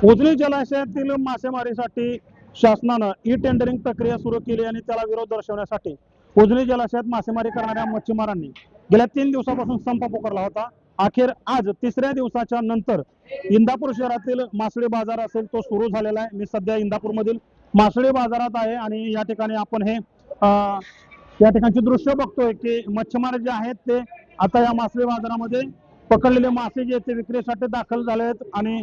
उजनी जलाशयातील मासेमारीसाठी शासनानं ई टेंडरिंग प्रक्रिया सुरू केली आणि त्याला विरोध दर्शवण्यासाठी उजनी जलाशयात मासेमारी करणाऱ्या मच्छीमारांनी गेल्या 3 दिवसापासून संप पुकारला होता। अखेर आज तिसऱ्या दिवसाच्या नंतर इंदापूर शहरातील मासळी बाजार असेल तो सुरू झालेला आहे। मी सध्या इंदापूर मधील मासळी बाजारात आहे आणि या ठिकाणी आपण हे या ठिकाणचे दृश्य बघतोय की मच्छीमार जे आहेत ते आता या मासळी बाजारामध्ये पकडलेले मासे जे ते विक्रीसाठी दाखल झाले आहेत आणि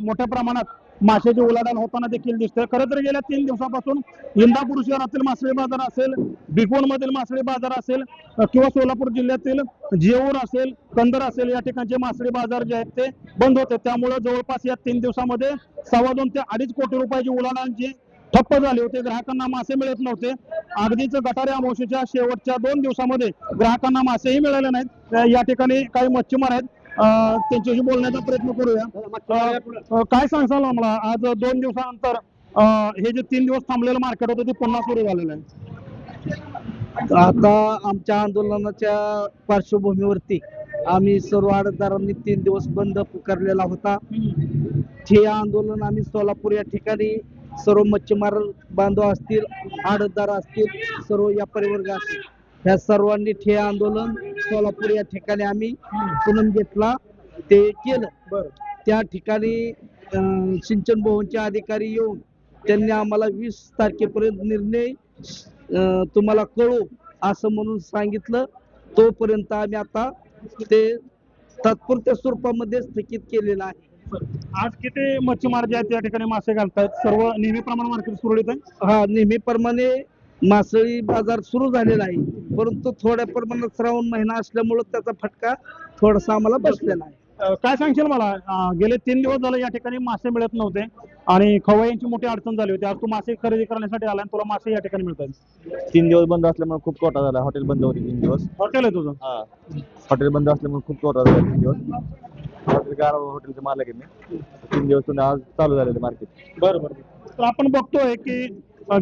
मोठ्या प्रमाणात माशाची उलाढाल होताना देखील दिसते। खरं तर गेल्या 3 दिवसापासून इंदापूर शहरातील मासळी बाजार असेल, बिगोन मधील मासळी बाजार असेल किंवा सोलापूर जिल्ह्यातील जेऊर असेल, कंदर असेल या ठिकाणचे मासळी बाजार जे आहेत ते बंद होते। त्यामुळे जवळपास या 3 दिवसामध्ये 2.25 ते 2.5 कोटी रुपयाची उलाढाल जी ठप्प झाली होती। ग्राहकांना मासे मिळत नव्हते। अगदीच गटारी अमावस्येच्या शेवटच्या 2 दिवसामध्ये ग्राहकांना मासेही मिळाले नाहीत। या ठिकाणी काही मच्छीमार आहेत, त्यांच्याशी बोलण्याचा प्रयत्न करूया। काय सांगाल आम्हाला, आज 2 दिवसानंतर हे जे 3 दिवस थांबलेलं मार्केट होतं ते पुन्हा सुरू झालेलं आहे। आता आमच्या आंदोलनाच्या पार्श्वभूमीवरती आम्ही सर्व आडतदारांनी 3 दिवस बंद पुकारलेला होता। हे आंदोलन आम्ही सोलापूर या ठिकाणी सर्व मच्छीमार बांधव असतील, आडतदार असतील, सर्व व्यापारी वर्ग असतील, ह्या सर्वांनी हे आंदोलन सोलापूर या ठिकाणी आम्ही पूनम घेतला ते केलं। त्या ठिकाणी सिंचन भवनचे अधिकारी येऊन त्यांनी आम्हाला 20 तारखेपर्यंत निर्णय तुम्हाला कळू असं म्हणून सांगितलं। तोपर्यंत आम्ही आता ते तात्पुरत्या स्वरूपामध्ये स्थगित केलेलं आहे। आज किती मच्छीमार जे आहेत या ठिकाणी मासे घालतायत? सर्व नेहमीप्रमाणे मार्केट सुरळीत आहे? हा, नेहमीप्रमाणे मासळी बाजार सुरू झालेला आहे, परंतु थोड्या प्रमाणात श्रावण महिना असल्यामुळे त्याचा फटका थोडासा आम्हाला बसलेला आहे। काय सांगशील मला, गेले 3 दिवस झाले या ठिकाणी मासे मिळत नव्हते आणि खवय्यांची मोठी अडचण झाली होती। आज तू मासे खरेदी करण्यासाठी आला आणि तुला मासे या ठिकाणी मिळतात। 3 दिवस बंद असल्यामुळे खूप तोटा झाला। हॉटेल बंद होती 3 दिवस। हॉटेल आहे तुझं? हा, हॉटेल बंद असल्यामुळे खूप तोटा झाला 3 दिवस। हॉटेलचे मालक आहे मी। 3 दिवस आज चालू झालेलं मार्केट। बरं। तर आपण बघतोय की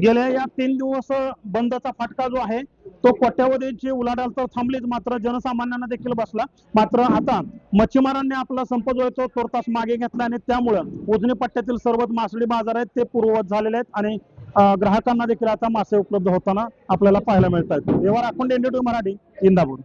गेल्या या 3 दिवस बंदचा फटका जो आहे तो कोट्यावधीची उलाढाल तर थांबलीच, मात्र जनसामान्यांना देखील बसला। मात्र आता मच्छीमारांनी आपला संप जो आहे तो तोरतास मागे घेतला आणि त्यामुळे उजनी पट्ट्यातील सर्वच मासळी बाजार आहेत ते पूर्ववत झालेले आहेत आणि ग्राहकांना देखील आता मासे उपलब्ध होताना आपल्याला पाहायला मिळतात। व्यवहार अखंड ND2 मराठी, इंदापूर।